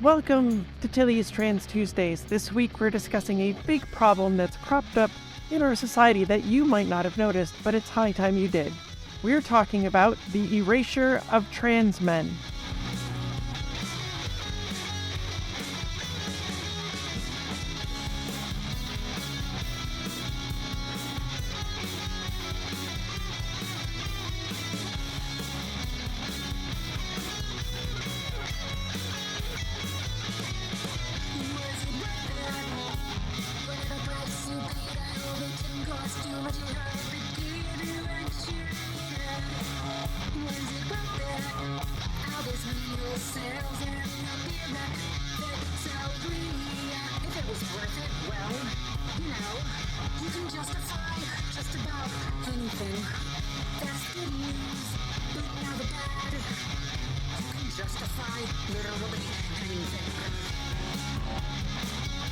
Welcome to Tilly's Trans Tuesdays. This week we're discussing a big problem that's cropped up in our society that you might not have noticed, but it's high time you did. We're talking about the erasure of trans men.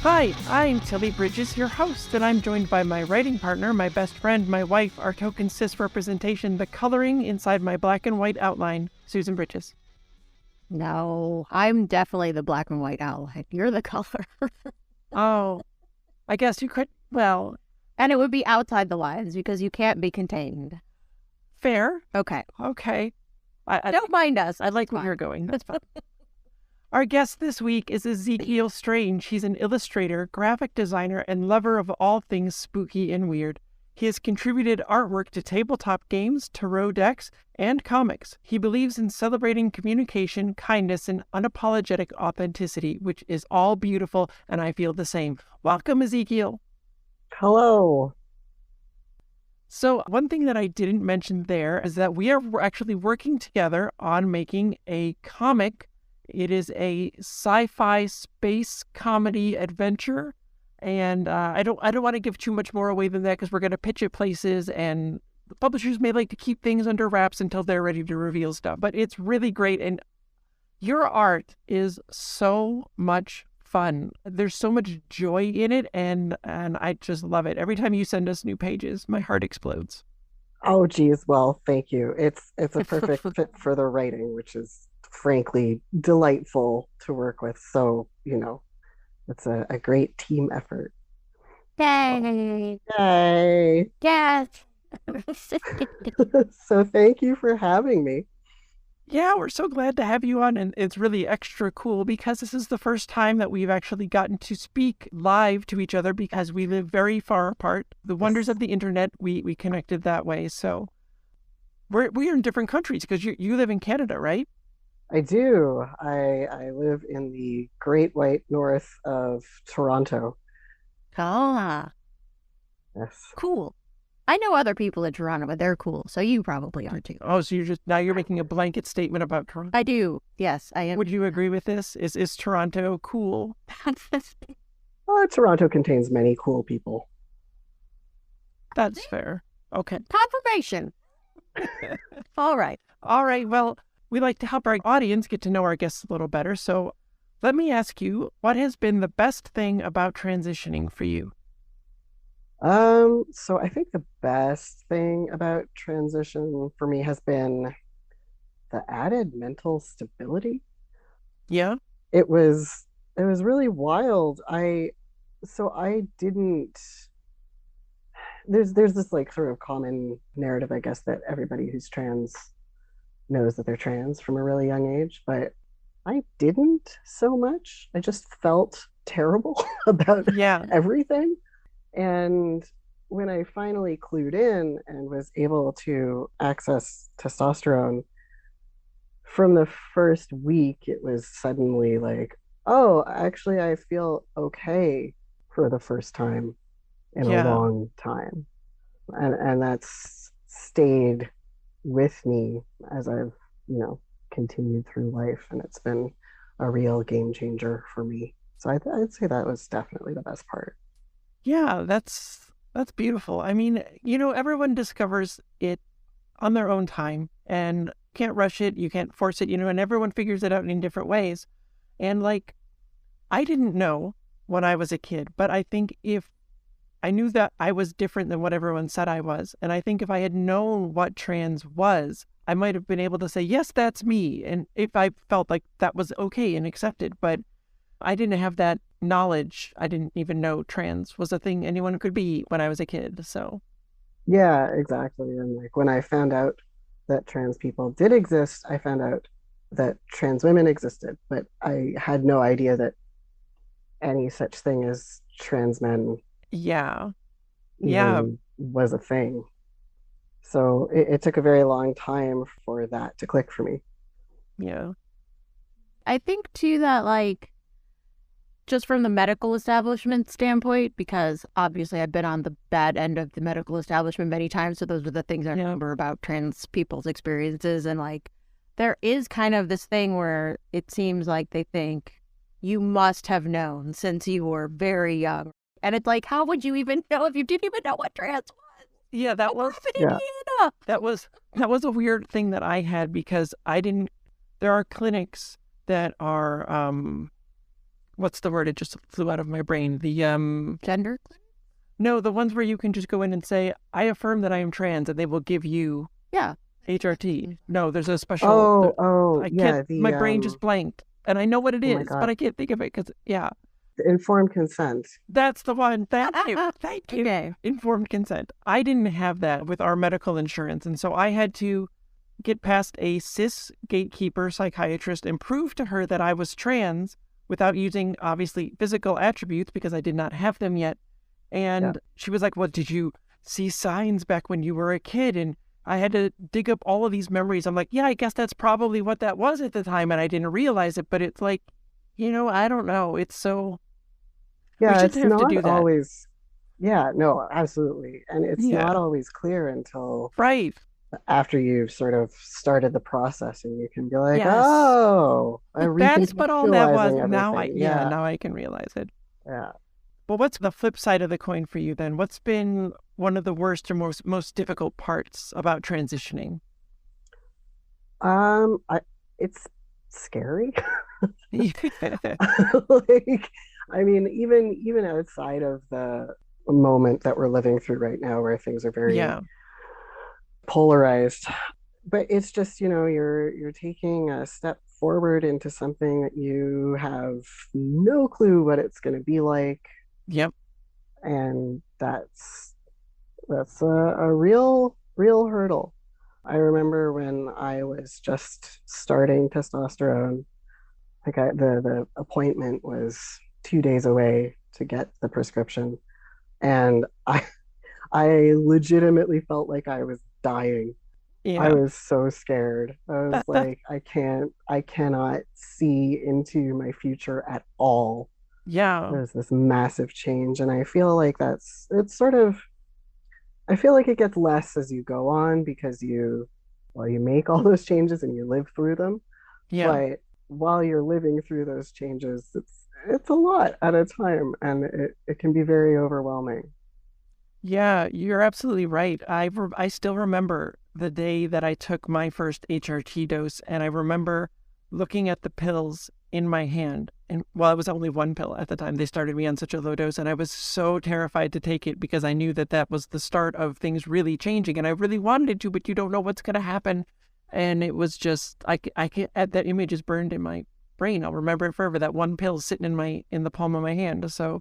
Hi, I'm Tilly Bridges, your host, and I'm joined by my writing partner, my best friend, my wife, our token cis representation, the coloring inside my black and white outline, Susan Bridges. No, I'm definitely the black and white outline. You're the color. Oh, I guess you could, well. And it would be outside the lines because you can't be contained. Fair. Okay. I don't mind us. I like where you're going. That's fine. Our guest this week is Ezekiel Strange. He's an illustrator, graphic designer, and lover of all things spooky and weird. He has contributed artwork to tabletop games, tarot decks, and comics. He believes in celebrating communication, kindness, and unapologetic authenticity, which is all beautiful, and I feel the same. Welcome, Ezekiel. Hello. So one thing that I didn't mention there is that we are actually working together on making a comic. It is a sci-fi space comedy adventure, and I don't want to give too much more away than that because we're going to pitch it places, and the publishers may like to keep things under wraps until they're ready to reveal stuff. But it's really great, and your art is so much fun. There's so much joy in it, and I just love it. Every time you send us new pages, my heart explodes. Oh, geez. Well, thank you. It's a perfect fit for the writing, which is frankly delightful to work with. So, it's a great team effort. Yay! Yay! Yes! So thank you for having me. Yeah, we're so glad to have you on, and it's really extra cool because this is the first time that we've actually gotten to speak live to each other because we live very far apart. The wonders of the internet, we connected that way. So we're in different countries because you live in Canada, right? I do. I live in the Great White North of Toronto. Ah, Yes. cool. I know other people in Toronto, but they're cool, so you probably are too. Oh, so you're making a blanket statement about Toronto? I do. Yes, I am. Would you agree with this? Is Toronto cool? Toronto contains many cool people. That's fair. Okay. Confirmation. All right. Well, we like to help our audience get to know our guests a little better. So let me ask you, what has been the best thing about transitioning for you? So I think the best thing about transition for me has been the added mental stability. Yeah. It was really wild. There's this like sort of common narrative, I guess, that everybody who's trans knows that they're trans from a really young age, but I didn't so much. I just felt terrible about everything. And when I finally clued in and was able to access testosterone, from the first week, it was suddenly like, oh, actually, I feel okay for the first time in a long time. And that's stayed with me as I've, continued through life. And it's been a real game changer for me. So I'd say that was definitely the best part. Yeah, that's beautiful. I mean, everyone discovers it on their own time and can't rush it. You can't force it, and everyone figures it out in different ways. And I didn't know when I was a kid, but I think if I knew that I was different than what everyone said I was, and I think if I had known what trans was, I might have been able to say, yes, that's me. And if I felt like that was okay and accepted, but I didn't have that knowledge. I didn't even know trans was a thing anyone could be when I was a kid. So, Yeah, exactly. And like when I found out that trans people did exist, I found out that trans women existed, but I had no idea that any such thing as trans men yeah. Yeah. even was a thing. So it took a very long time for that to click for me. Yeah. I think too that like just from the medical establishment standpoint, because obviously I've been on the bad end of the medical establishment many times, so those are the things I remember about trans people's experiences. And like there is kind of this thing where it seems like they think you must have known since you were very young. And it's like, how would you even know if you didn't even know what trans was? Yeah, that was Yeah. that was a weird thing that I had because I didn't. There are clinics that are what's the word? It just flew out of my brain. The Gender? no, the ones where you can just go in and say, "I affirm that I am trans," and they will give you Yeah. HRT. No, there's a special. Oh, I yeah, can't. My brain just blanked, and I know what it oh my is, God. but I can't think of it because yeah, the informed consent. that's the one. Thank you. Thank you. Okay. Informed consent. I didn't have that with our medical insurance, and so I had to get past a cis gatekeeper psychiatrist and prove to her that I was trans without using obviously physical attributes because I did not have them yet. And she was like, "Well, did you see signs back when you were a kid?" And I had to dig up all of these memories. I'm like, yeah, I guess that's probably what that was at the time, and I didn't realize it. But it's like, I don't know. It's so we Yeah, shouldn't it's have to do not that. always, yeah, no, absolutely. And it's Yeah, not always clear until right. after you've sort of started the process and you can be like, Yes, oh, I'm that's what all that was. recontextualizing everything. Yeah, Now I can realize it. yeah. Well, what's the flip side of the coin for you then? What's been one of the worst or most difficult parts about transitioning? It's scary. Yeah, Like, I mean, even outside of the moment that we're living through right now, where things are very polarized, but it's just, you're taking a step forward into something that you have no clue what it's going to be like, yep, and that's a real hurdle. I remember when I was just starting testosterone, like the appointment was 2 days away to get the prescription, and I legitimately felt like I was dying. I yeah. was so scared. I was That like, I cannot see into my future at all. yeah, There's this massive change, and I feel like it's sort of, I feel like it gets less as you go on because you make all those changes and you live through them. yeah. But while you're living through those changes, it's a lot at a time, and it can be very overwhelming. Yeah, you're absolutely right. I still remember the day that I took my first HRT dose, and I remember looking at the pills in my hand. And well, it was only one pill at the time. They started me on such a low dose, and I was so terrified to take it because I knew that that was the start of things really changing, and I really wanted to, but you don't know what's going to happen. And it was just, I can, that image is burned in my brain. I'll remember it forever. That one pill sitting in the palm of my hand. So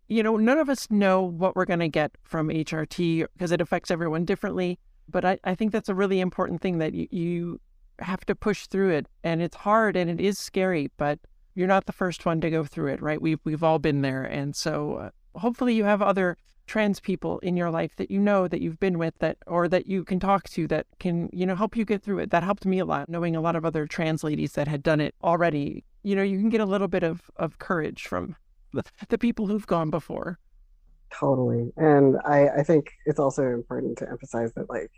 none of us know what we're going to get from HRT because it affects everyone differently. But I think that's a really important thing that you have to push through it. And it's hard and it is scary, but you're not the first one to go through it, right? We've all been there. And so hopefully you have other trans people in your life that that you've been with or that you can talk to that can, help you get through it. That helped me a lot, knowing a lot of other trans ladies that had done it already. You can get a little bit of courage from the people who've gone before. Totally. And I think it's also important to emphasize that like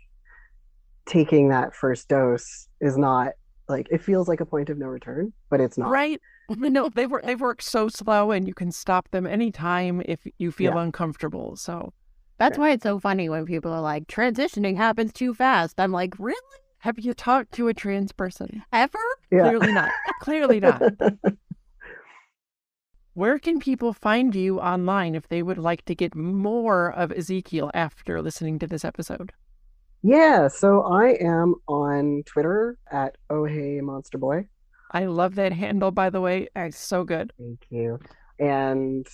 taking that first dose is not like, it feels like a point of no return, but it's not. Right. No, they work so slow and you can stop them anytime if you feel uncomfortable. So that's why it's so funny when people are like, transitioning happens too fast. I'm like, really? Have you talked to a trans person? Ever? Yeah. Clearly not. Clearly not. Where can people find you online if they would like to get more of Ezekiel after listening to this episode? Yeah, so I am on Twitter at Oh Hey Monster Boy. I love that handle, by the way. It's so good. Thank you. And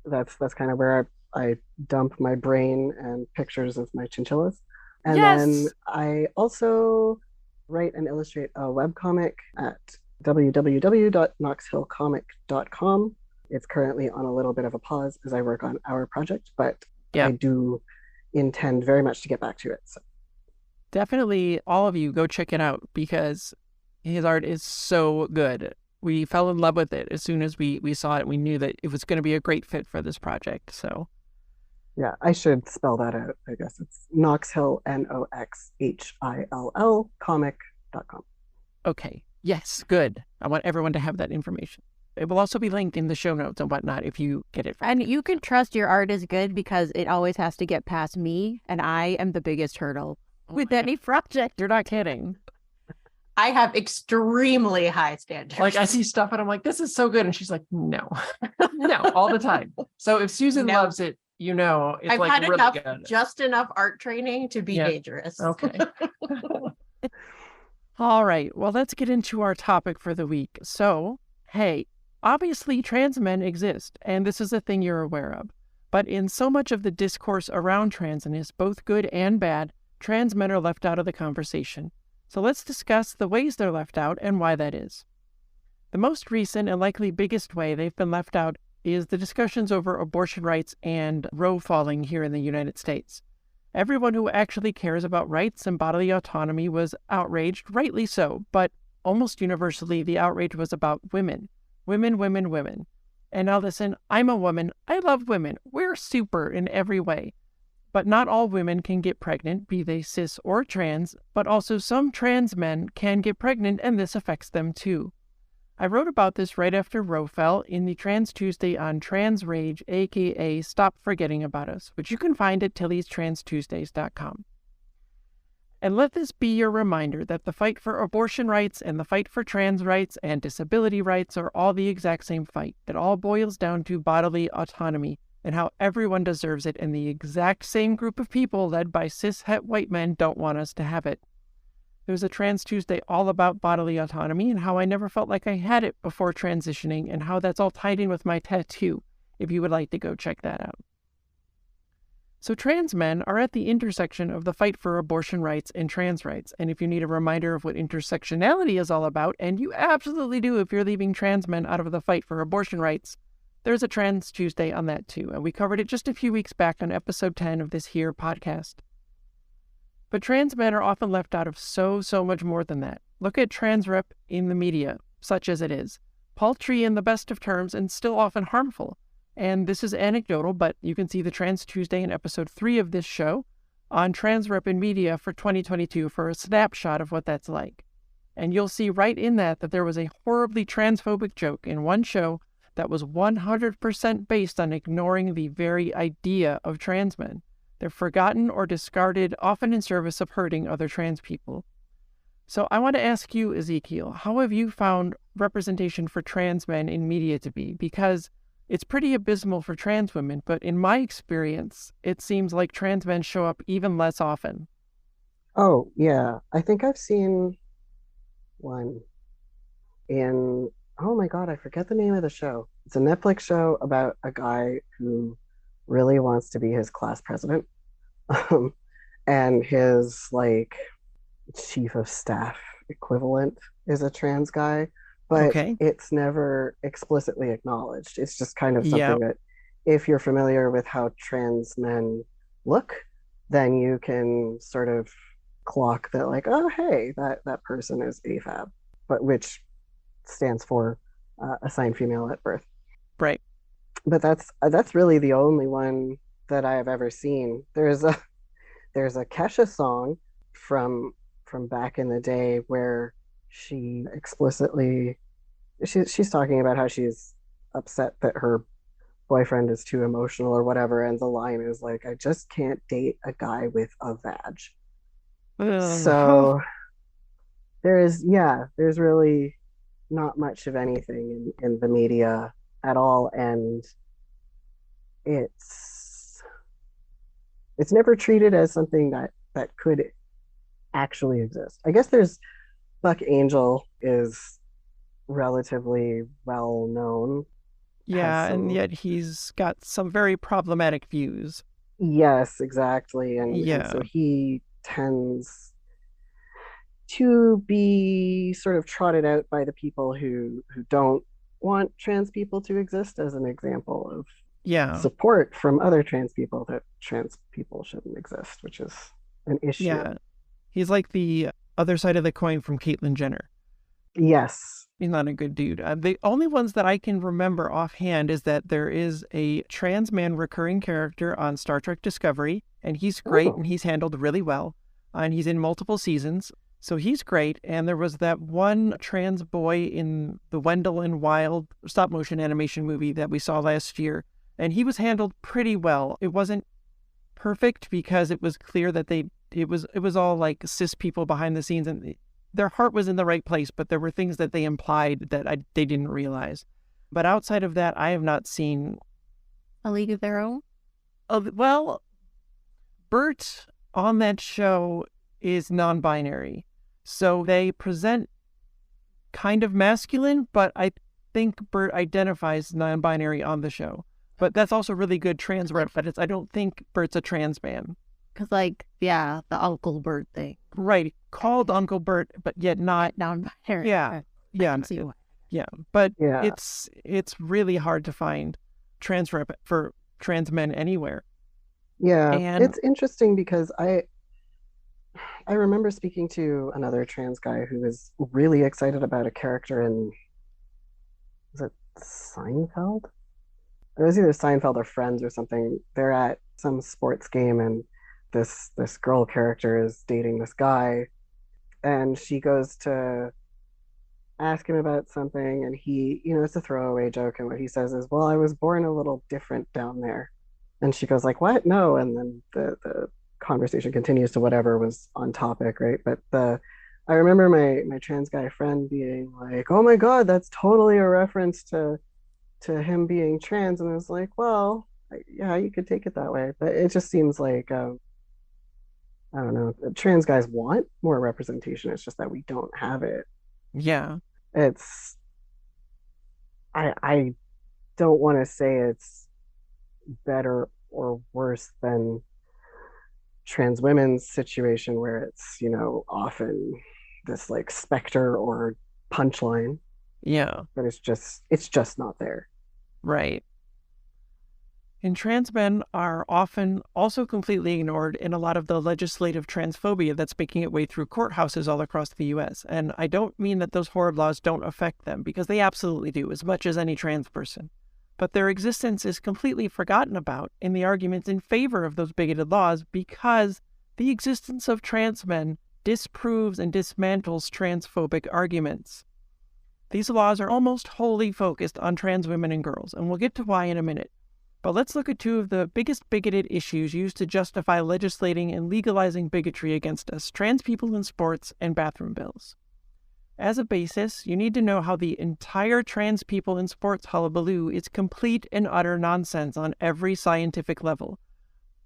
that's kind of where I dump my brain and pictures of my chinchillas. And then Yes. I also write and illustrate a webcomic at www.noxhillcomic.com. It's currently on a little bit of a pause as I work on our project, but Yeah. I do intend very much to get back to it. So. Definitely all of you go check it out because his art is so good. We fell in love with it as soon as we saw it. We knew that it was going to be a great fit for this project. So Yeah, I should spell that out. I guess it's Nox Hill, Noxhill comic.com. okay. Yes, good. I want everyone to have that information. It will also be linked in the show notes and whatnot if you get it. And you can trust your art is good because it always has to get past me, and I am the biggest hurdle with any project. You're not kidding. I have extremely high standards. Like I see stuff and I'm like, this is so good. And she's like, no, no, all the time. So if Susan loves it, you know, it's I've like had really enough, good. just enough art training to be dangerous. Okay. All right. Well, let's get into our topic for the week. So, hey, obviously trans men exist, and this is a thing you're aware of. But in so much of the discourse around transness, both good and bad, trans men are left out of the conversation. So let's discuss the ways they're left out and why that is. The most recent and likely biggest way they've been left out is the discussions over abortion rights and Roe falling here in the United States. Everyone who actually cares about rights and bodily autonomy was outraged, rightly so, but almost universally the outrage was about women. Women, women, women. And now listen, I'm a woman. I love women. We're super in every way. But not all women can get pregnant, be they cis or trans, but also some trans men can get pregnant and this affects them too. I wrote about this right after Roe fell in the Trans Tuesday on Trans Rage, aka Stop Forgetting About Us, which you can find at tillystranstuesdays.com. And let this be your reminder that the fight for abortion rights and the fight for trans rights and disability rights are all the exact same fight. It all boils down to bodily autonomy and how everyone deserves it, and the exact same group of people led by cis-het white men don't want us to have it. There's a Trans Tuesday all about bodily autonomy and how I never felt like I had it before transitioning and how that's all tied in with my tattoo, if you would like to go check that out. So trans men are at the intersection of the fight for abortion rights and trans rights, and if you need a reminder of what intersectionality is all about, and you absolutely do if you're leaving trans men out of the fight for abortion rights, there's a Trans Tuesday on that too, and we covered it just a few weeks back on episode 10 of this here podcast. But trans men are often left out of so much more than that. Look at trans rep in the media, such as it is. Paltry in the best of terms and still often harmful. And this is anecdotal, but you can see the Trans Tuesday in episode 3 of this show on trans rep in media for 2022 for a snapshot of what that's like. And you'll see right in that there was a horribly transphobic joke in one show that was 100% based on ignoring the very idea of trans men. They're forgotten or discarded, often in service of hurting other trans people. So I want to ask you, Ezekiel, how have you found representation for trans men in media to be? Because it's pretty abysmal for trans women, but in my experience, it seems like trans men show up even less often. Oh, yeah. I think I've seen one in, oh my God, I forget the name of the show. It's a Netflix show about a guy who really wants to be his class president. And his like chief of staff equivalent is a trans guy, but it's never explicitly acknowledged. It's just kind of something that if you're familiar with how trans men look, then you can sort of clock that like, oh, hey, that person is AFAB, but which stands for assigned female at birth. Right. But that's really the only one that I have ever seen. There's a Kesha song from back in the day where she explicitly she's talking about how she's upset that her boyfriend is too emotional or whatever, and the line is like, I just can't date a guy with a vag. So there's really not much of anything in the media at all, and it's never treated as something that could actually exist. I guess there's Buck Angel is relatively well known, has Yeah, and some. yet he's got some very problematic views. Yes, exactly. And Yeah, so he tends to be sort of trotted out by the people who don't want trans people to exist as an example of yeah, support from other trans people that trans people shouldn't exist, which is an issue. yeah. He's like the other side of the coin from Caitlyn Jenner. Yes. He's not a good dude. The only ones that I can remember offhand is that there is a trans man recurring character on Star Trek Discovery, and he's great Oh. and he's handled really well. And he's in multiple seasons, so he's great. And there was that one trans boy in the Wendell and Wild stop motion animation movie that we saw last year, and he was handled pretty well. It wasn't perfect because it was clear that it was all like cis people behind the scenes, and their heart was in the right place, but there were things that they implied that they didn't realize. But outside of that, I have not seen A League of Their Own. well, Bert on that show is non-binary, so they present kind of masculine, but I think Bert identifies non-binary on the show. But that's also really good trans rep, but I don't think Bert's a trans man. Because, like, yeah, the Uncle Bert thing. Right, called Uncle Bert, but yet not. Non-binary. Yeah, yeah, See why. yeah. But Yeah. it's really hard to find trans rep for trans men anywhere. Yeah. And It's interesting because I remember speaking to another trans guy who was really excited about a character in, was it Seinfeld? It was either Seinfeld or Friends or something. They're at some sports game and this girl character is dating this guy, and she goes to ask him about something, and he, it's a throwaway joke, and what he says is, well, I was born a little different down there. And she goes like, what? No. And then the conversation continues to whatever was on topic, right? But I remember my trans guy friend being like, oh my God, that's totally a reference to him being trans. And I was like, well, yeah, you could take it that way. But it just seems like, I don't know, trans guys want more representation. It's just that we don't have it. yeah, It's, I don't want to say it's better or worse than trans women's situation where it's, often this like specter or punchline, yeah, but it's just not there. right. And trans men are often also completely ignored in a lot of the legislative transphobia that's making its way through courthouses all across the US. And I don't mean that those horrid laws don't affect them, because they absolutely do, as much as any trans person. But their existence is completely forgotten about in the arguments in favor of those bigoted laws, because the existence of trans men disproves and dismantles transphobic arguments. These laws are almost wholly focused on trans women and girls, and we'll get to why in a minute. But let's look at two of the biggest bigoted issues used to justify legislating and legalizing bigotry against us: trans people in sports and bathroom bills. As a basis, you need to know how the entire trans people in sports hullabaloo is complete and utter nonsense on every scientific level.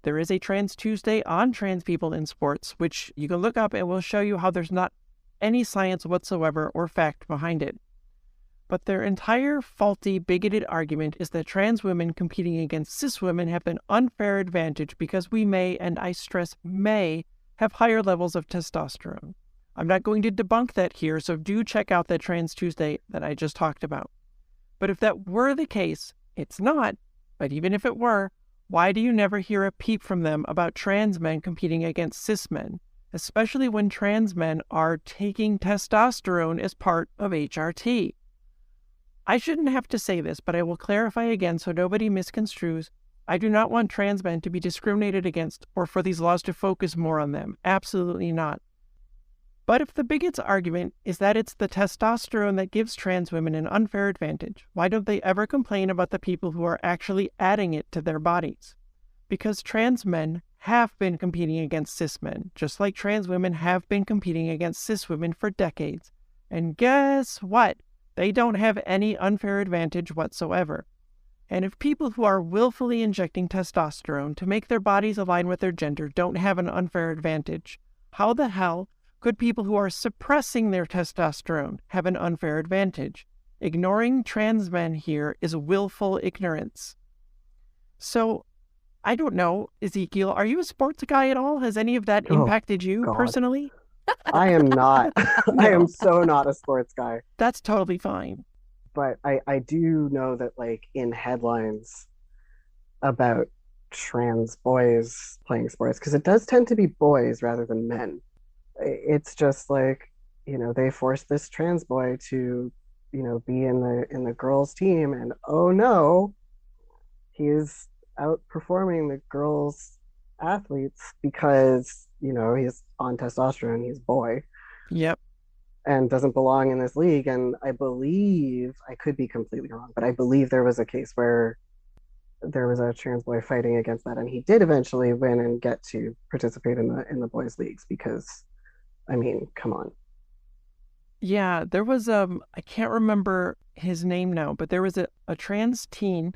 There is a Trans Tuesday on trans people in sports, which you can look up and will show you how there's not any science whatsoever or fact behind it. But their entire faulty, bigoted argument is that trans women competing against cis women have an unfair advantage because we may, and I stress may, have higher levels of testosterone. I'm not going to debunk that here, so do check out that Trans Tuesday that I just talked about. But if that were the case, it's not. But even if it were, why do you never hear a peep from them about trans men competing against cis men, especially when trans men are taking testosterone as part of HRT? I shouldn't have to say this, but I will clarify again so nobody misconstrues. I do not want trans men to be discriminated against or for these laws to focus more on them. Absolutely not. But if the bigot's argument is that it's the testosterone that gives trans women an unfair advantage, why don't they ever complain about the people who are actually adding it to their bodies? Because trans men have been competing against cis men, just like trans women have been competing against cis women for decades. And guess what? They don't have any unfair advantage whatsoever. And if people who are willfully injecting testosterone to make their bodies align with their gender don't have an unfair advantage, how the hell could people who are suppressing their testosterone have an unfair advantage? Ignoring trans men here is willful ignorance. So I don't know, Ezekiel, are you a sports guy at all? Has any of that Oh, impacted you God. personally? I am not. I am No, so not a sports guy. that's totally fine. But I do know that, like, in headlines about trans boys playing sports, because it does tend to be boys rather than men. It's just like, they forced this trans boy to, be in the girls' team, and oh no, he's outperforming the girls' athletes because, he's on testosterone, he's a boy, Yep. and doesn't belong in this league. And I believe, I could be completely wrong, but I believe there was a case where there was a trans boy fighting against that, and he did eventually win and get to participate in the boys' leagues because, I mean, come on. Yeah, there was I can't remember his name now, but there was a trans teen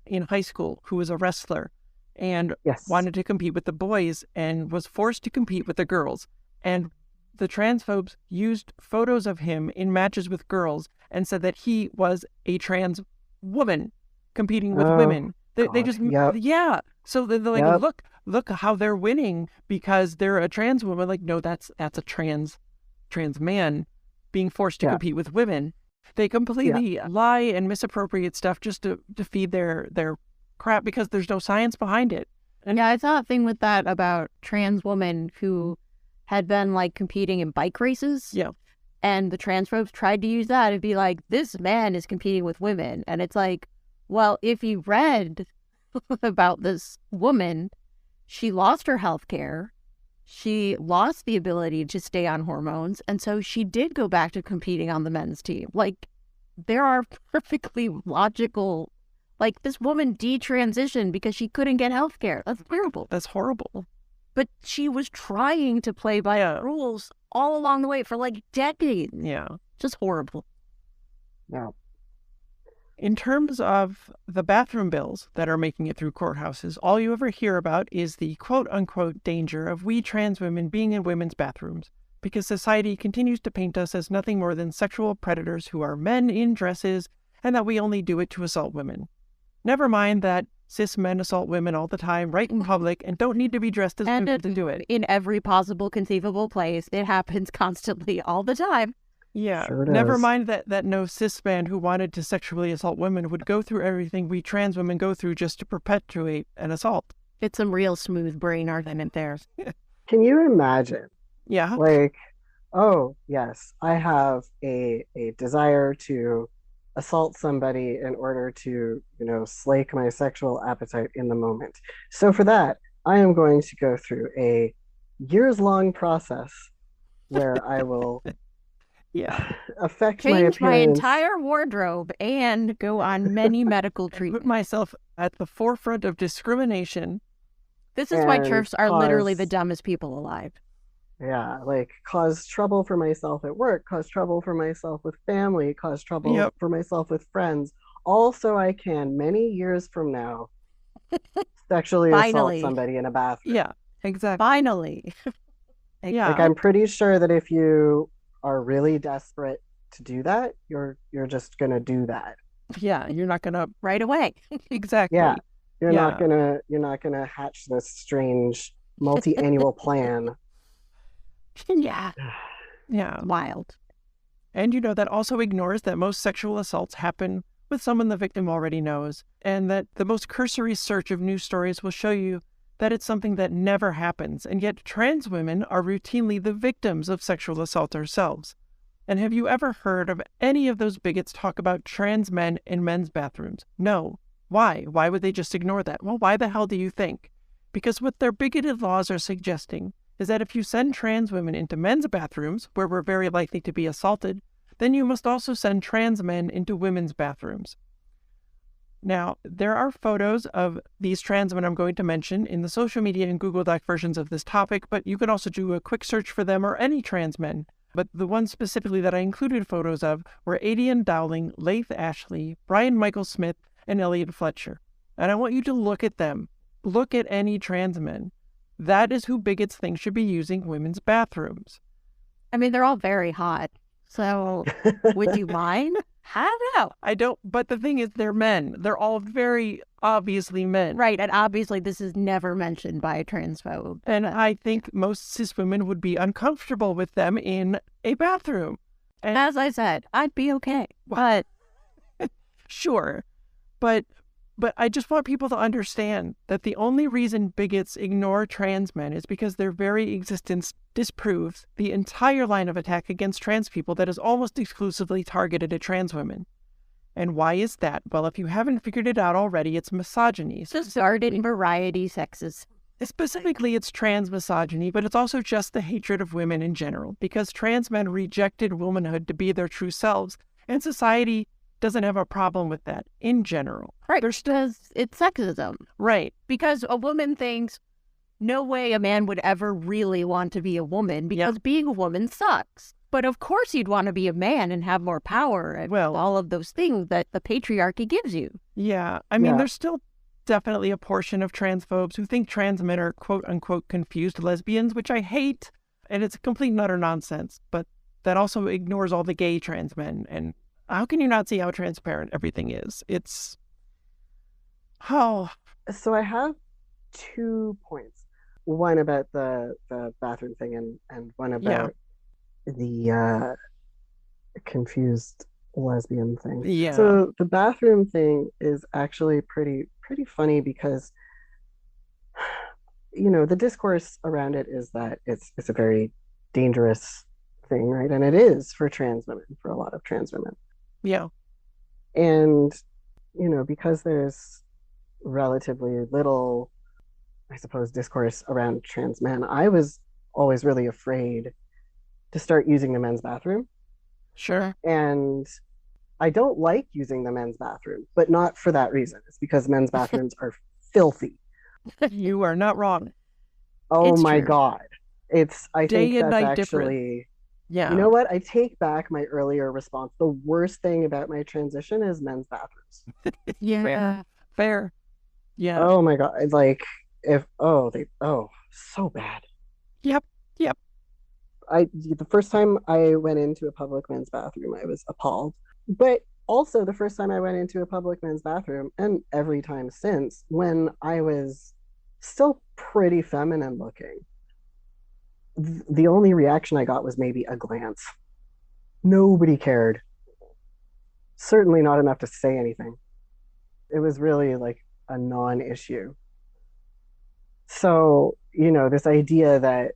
in high school who was a wrestler and Yes. wanted to compete with the boys and was forced to compete with the girls. And the transphobes used photos of him in matches with girls and said that he was a trans woman competing with Oh, women. They God. just, Yep. yeah. So they're like, Yep. look how they're winning because they're a trans woman. Like, no, that's a trans man being forced to Yeah. compete with women. They completely lie and misappropriate stuff just to feed their crap because there's no science behind it. And yeah, I saw a thing with that about trans women who had been like competing in bike races. Yeah. And the transphobes tried to use that and be like, this man is competing with women. And it's like, well, if you read about this woman, she lost her health care. She lost the ability to stay on hormones. And so she did go back to competing on the men's team. Like, there are perfectly logical, like, this woman detransitioned because she couldn't get health care. That's terrible. That's horrible. But she was trying to play by the rules all along the way for like decades. Yeah. Just horrible. Yeah. In terms of the bathroom bills that are making it through courthouses, all you ever hear about is the quote-unquote danger of we trans women being in women's bathrooms, because society continues to paint us as nothing more than sexual predators who are men in dresses, and that we only do it to assault women. Never mind that cis men assault women all the time, right in public, and don't need to be dressed as women to do it. In every possible conceivable place. It happens constantly all the time. Yeah, Sure never does. mind that no cis man who wanted to sexually assault women would go through everything we trans women go through just to perpetuate an assault. It's some real smooth brain argument there. Can you imagine? Yeah. Like, oh, yes, I have a desire to assault somebody in order to, slake my sexual appetite in the moment. So for that, I am going to go through a years-long process where I will Yeah. affect my Change my appearance. entire wardrobe and go on many medical Put treatments. myself at the forefront of discrimination. This is why and TERFs are literally cause- the dumbest people alive. Yeah, like cause trouble for myself at work, cause trouble for myself with family, cause trouble Yep. for myself with friends. Also, I can, many years from now, sexually Finally. assault somebody in a bathroom. Yeah, exactly. Finally. Yeah. Like, I'm pretty sure that if you are really desperate to do that, you're just gonna do that. Yeah, you're not gonna Right away. exactly. Yeah. You're Yeah. not gonna hatch this strange multi-annual plan. Yeah. Yeah. Wild. And that also ignores that most sexual assaults happen with someone the victim already knows, and that the most cursory search of news stories will show you that it's something that never happens, and yet trans women are routinely the victims of sexual assault ourselves. And have you ever heard of any of those bigots talk about trans men in men's bathrooms? No. Why? Why would they just ignore that? Well, why the hell do you think? Because what their bigoted laws are suggesting is that if you send trans women into men's bathrooms, where we're very likely to be assaulted, then you must also send trans men into women's bathrooms. Now, there are photos of these trans men I'm going to mention in the social media and Google Doc versions of this topic, but you can also do a quick search for them or any trans men. But the ones specifically that I included photos of were Adian Dowling, Laith Ashley, Brian Michael Smith, and Elliot Fletcher. And I want you to look at them. Look at any trans men. That is who bigots think should be using women's bathrooms. I mean, they're all very hot. So would you mind? I don't know. I don't, but the thing is, they're men. They're all very obviously men. Right, and obviously this is never mentioned by a transphobe. And I think most cis women would be uncomfortable with them in a bathroom. And as I said, I'd be okay. But sure. But I just want people to understand that the only reason bigots ignore trans men is because their very existence disproves the entire line of attack against trans people that is almost exclusively targeted at trans women. And why is that? Well, if you haven't figured it out already, it's misogyny. it's just garden variety sexist. Specifically, it's trans misogyny, but it's also just the hatred of women in general, because trans men rejected womanhood to be their true selves, and society doesn't have a problem with that in general. Right, because it's sexism. Right. Because a woman thinks, no way a man would ever really want to be a woman, because being a woman sucks. But of course you'd want to be a man and have more power and all of those things that the patriarchy gives you. Yeah. I mean, there's still definitely a portion of transphobes who think trans men are quote-unquote confused lesbians, which I hate, and it's complete and utter nonsense. But that also ignores all the gay trans men. And how can you not see how transparent everything is? It's... Oh. So I have 2 points. One about the bathroom thing and one about the confused lesbian thing. Yeah. So the bathroom thing is actually pretty funny because, you know, the discourse around it is that it's a very dangerous thing, right? And it is for trans women, for a lot of trans women. Yeah. And, you know, because there's relatively little, I suppose, discourse around trans men, I was always really afraid to start using the men's bathroom. Sure. And I don't like using the men's bathroom, but not for that reason. It's because men's bathrooms are filthy. You are not wrong. Oh it's my true. God. I Day think and that's night actually different. Yeah. You know what? I take back my earlier response. The worst thing about my transition is men's bathrooms. Fair. Yeah. Oh my God. It's like so bad. Yep. The first time I went into a public men's bathroom, I was appalled. But also the first time I went into a public men's bathroom, and every time since, when I was still pretty feminine looking, the only reaction I got was maybe a glance. Nobody cared. Certainly not enough to say anything. It was really like a non-issue. So, you know, this idea that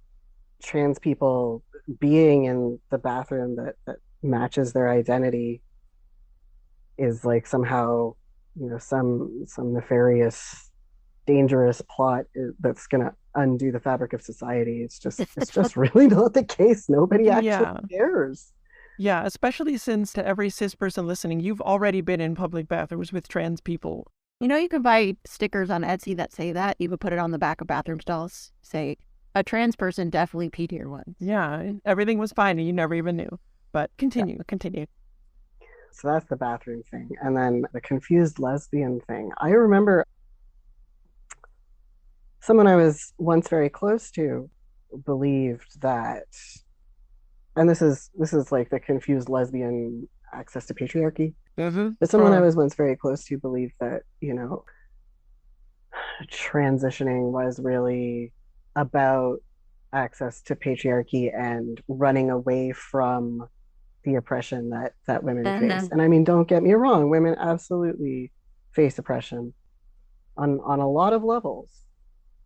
trans people being in the bathroom that matches their identity is like somehow, you know, some nefarious, dangerous plot that's gonna undo the fabric of society. It's just really not the case. Nobody actually cares. Yeah, especially since, to every cis person listening, you've already been in public bathrooms with trans people. You know, you can buy stickers on Etsy that say that. You could put it on the back of bathroom stalls. Say, a trans person definitely peed here once. Yeah, everything was fine and you never even knew. But continue. So that's the bathroom thing. And then the confused lesbian thing. I remember someone I was once very close to believed that, and this is like the confused lesbian access to patriarchy. Mm-hmm. But someone I was once very close to believed that, you know, transitioning was really about access to patriarchy and running away from the oppression that women face. And I mean, don't get me wrong, women absolutely face oppression on a lot of levels.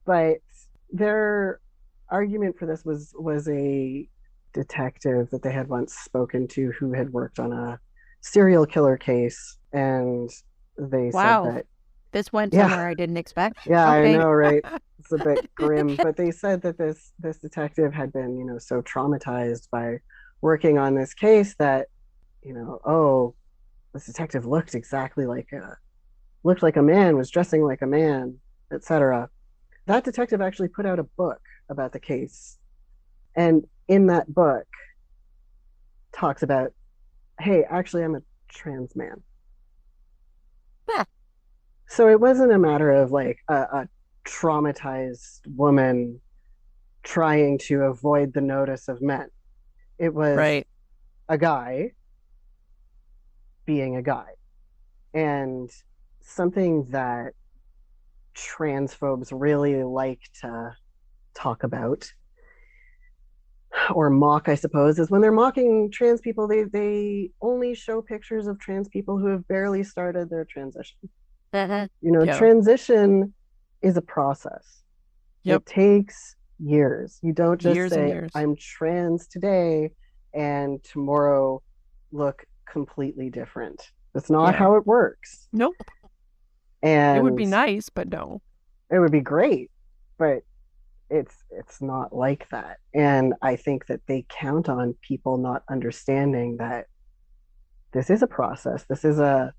But their argument for this was a detective that they had once spoken to who had worked on a serial killer case, and they said that this went somewhere I didn't expect. Yeah, okay. I know, right? It's a bit grim, but they said that this detective had been, you know, so traumatized by working on this case that, you know, this detective looked exactly like a man, was dressing like a man, etc. That detective actually put out a book about the case, and in that book talks about, hey, actually, I'm a trans man. Yeah. So it wasn't a matter of like a traumatized woman trying to avoid the notice of men. It was a guy being a guy. And something that transphobes really like to talk about or mock, I suppose, is when they're mocking trans people, they only show pictures of trans people who have barely started their transition. Yeah. Transition is a process. Yep. It takes years. You don't just Years and say, years. I'm trans today and tomorrow look completely different. That's not how it works. Nope. And it would be nice, but no. It would be great, but it's not like that. And I think that they count on people not understanding that this is a process. This is a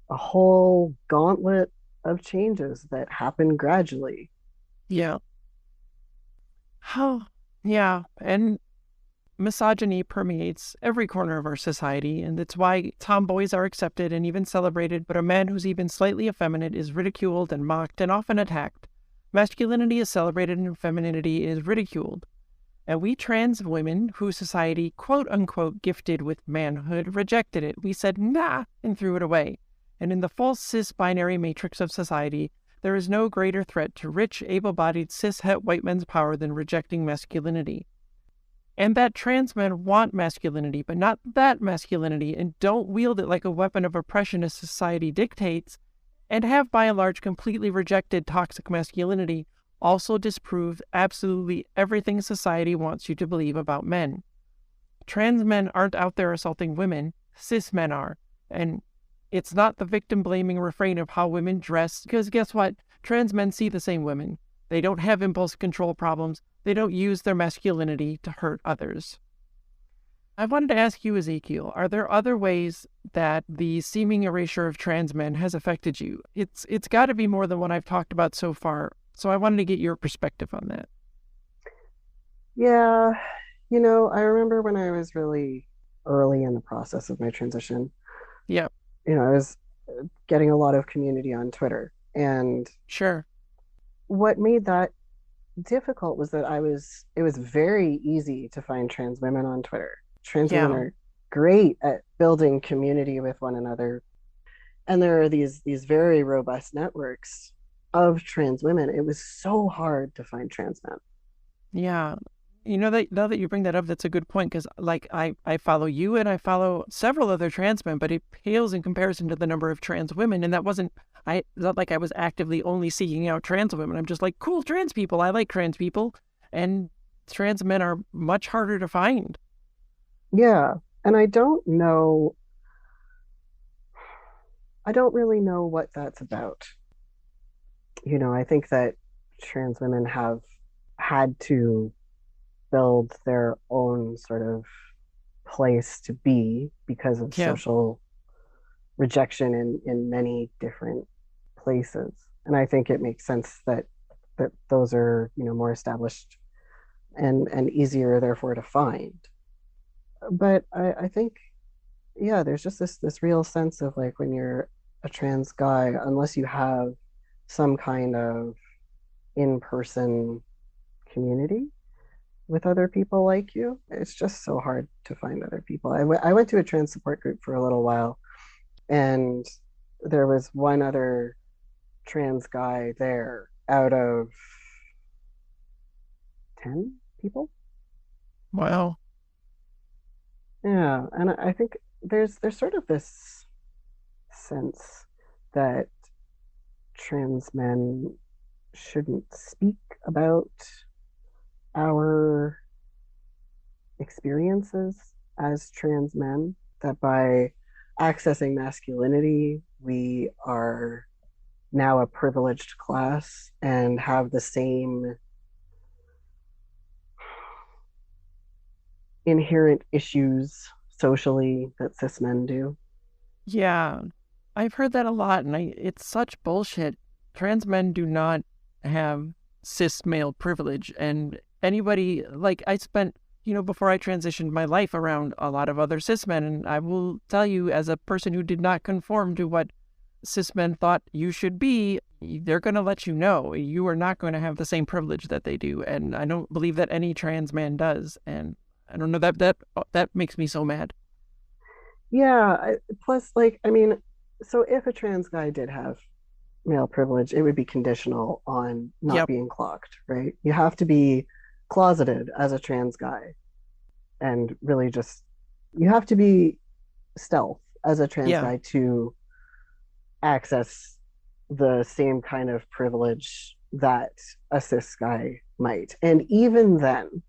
whole gauntlet of changes that happen gradually. Yeah. Oh, yeah. And misogyny permeates every corner of our society, and it's why tomboys are accepted and even celebrated, but a man who's even slightly effeminate is ridiculed and mocked and often attacked. Masculinity is celebrated and femininity is ridiculed. And we trans women, who society quote-unquote gifted with manhood, rejected it. We said, nah, and threw it away. And in the false cis-binary matrix of society, there is no greater threat to rich, able-bodied, cis-het white men's power than rejecting masculinity. And that trans men want masculinity, but not that masculinity, and don't wield it like a weapon of oppression as society dictates, and have by and large completely rejected toxic masculinity, also disprove absolutely everything society wants you to believe about men. Trans men aren't out there assaulting women, cis men are. And it's not the victim-blaming refrain of how women dress, because guess what? Trans men see the same women. They don't have impulse control problems. They don't use their masculinity to hurt others. I wanted to ask you, Ezekiel, are there other ways that the seeming erasure of trans men has affected you? It's got to be more than what I've talked about so far, so I wanted to get your perspective on that. Yeah, I remember when I was really early in the process of my transition. Yeah. I was getting a lot of community on Twitter, and sure, what made that difficult was that it was very easy to find trans women on Twitter. Trans women are great at building community with one another. And there are these very robust networks of trans women. It was so hard to find trans men. Yeah. That now that you bring that up, that's a good point, because I follow you and I follow several other trans men, but it pales in comparison to the number of trans women. And it's not like I was actively only seeking out trans women. I'm just like, cool, trans people. I like trans people. And trans men are much harder to find. Yeah. And I don't really know what that's about. I think that trans women have had to build their own sort of place to be because of social rejection in many different places. And I think it makes sense that those are, more established and easier therefore to find. But I think, there's just this real sense of like when you're a trans guy, unless you have some kind of in-person community with other people like you, it's just so hard to find other people. I went to a trans support group for a little while, and there was one other trans guy there out of 10 people. Wow. Yeah, and I think there's sort of this sense that trans men shouldn't speak about our experiences as trans men, that by accessing masculinity, we are now a privileged class and have the same inherent issues socially that cis men do. Yeah, I've heard that a lot, and it's such bullshit. Trans men do not have cis male privilege, and anybody, I spent, before I transitioned my life around a lot of other cis men, and I will tell you, as a person who did not conform to what cis men thought you should be, they're going to let you know you are not going to have the same privilege that they do, and I don't believe that any trans man does, and I don't know, that makes me so mad. Plus, like, I mean, so if a trans guy did have male privilege, it would be conditional on not Yep. being clocked, right? You have to be closeted as a trans guy and really just, you have to be stealth as a trans Yeah. guy to access the same kind of privilege that a cis guy might. And even then,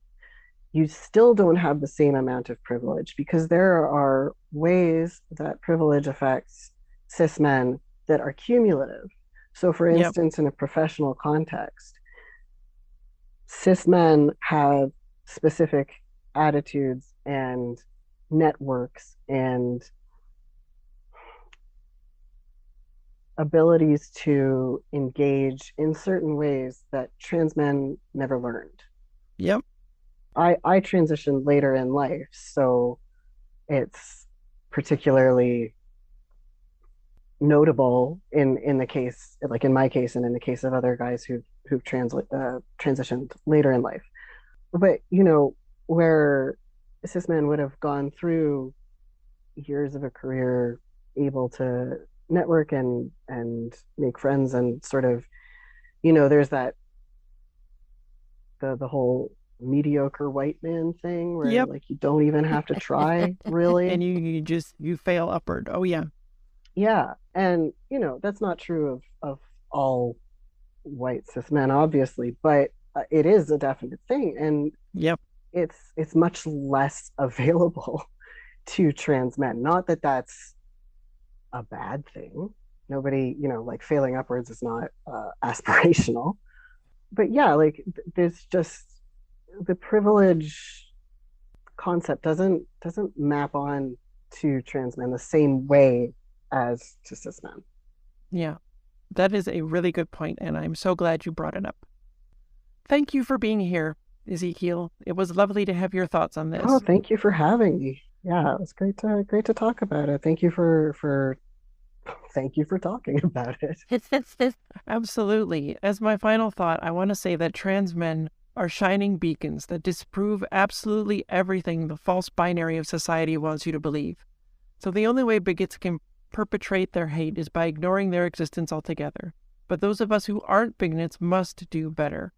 you still don't have the same amount of privilege because there are ways that privilege affects cis men that are cumulative. So, for Yep. instance, in a professional context, cis men have specific attitudes and networks and abilities to engage in certain ways that trans men never learned. Yep. I transitioned later in life, so it's particularly notable in the case, like in my case, and in the case of other guys who've transitioned later in life. But where cis men would have gone through years of a career able to network and make friends and sort of, there's that the whole mediocre white man thing where Yep. like you don't even have to try really. And you fail upward. Oh yeah. Yeah, and that's not true of all white cis men, obviously, but it is a definite thing, and Yep. it's much less available to trans men. Not that that's a bad thing. Nobody, like failing upwards is not aspirational, but yeah, like there's just the privilege concept doesn't map on to trans men the same way as to cis men. Yeah. That is a really good point, and I'm so glad you brought it up. Thank you for being here, Ezekiel. It was lovely to have your thoughts on Oh, this. thank you for having me. Yeah, it was great to talk about it. Thank you for talking about it. Absolutely. As my final thought, I want to say that trans men are shining beacons that disprove absolutely everything the false binary of society wants you to believe. So the only way bigots can perpetrate their hate is by ignoring their existence altogether. But those of us who aren't bigots must do better.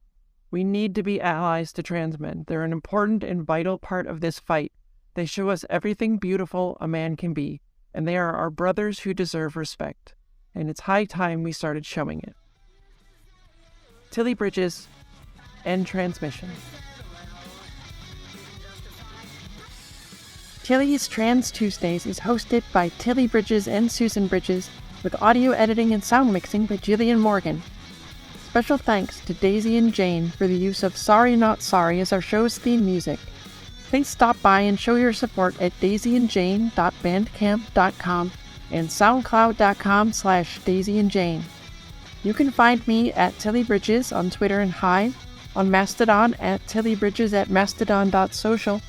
We need to be allies to trans men. They're an important and vital part of this fight. They show us everything beautiful a man can be, and they are our brothers who deserve respect. And it's high time we started showing it. Tilly Bridges, end transmission. Tilly's Trans Tuesdays is hosted by Tilly Bridges and Susan Bridges, with audio editing and sound mixing by Jillian Morgan. Special thanks to Daisy and Jane for the use of Sorry Not Sorry as our show's theme music. Please stop by and show your support at daisyandjane.bandcamp.com and soundcloud.com/daisyandjane. You can find me at Tilly Bridges on Twitter and Hive, on Mastodon at tillybridges at mastodon.social,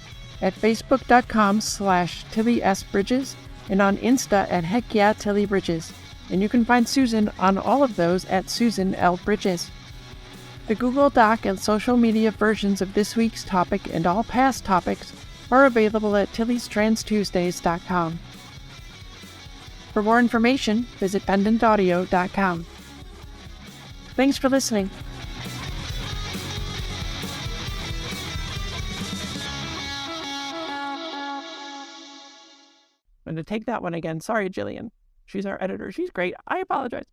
at facebook.com/TillySBridges, and on Insta at HeckYeahTillyBridges. And you can find Susan on all of those at Susan L. Bridges. The Google Doc and social media versions of this week's topic and all past topics are available at tillystranstuesdays.com. For more information, visit pendantaudio.com. Thanks for listening. I'm going to take that one again. Sorry, Jillian. She's our editor. She's great. I apologize.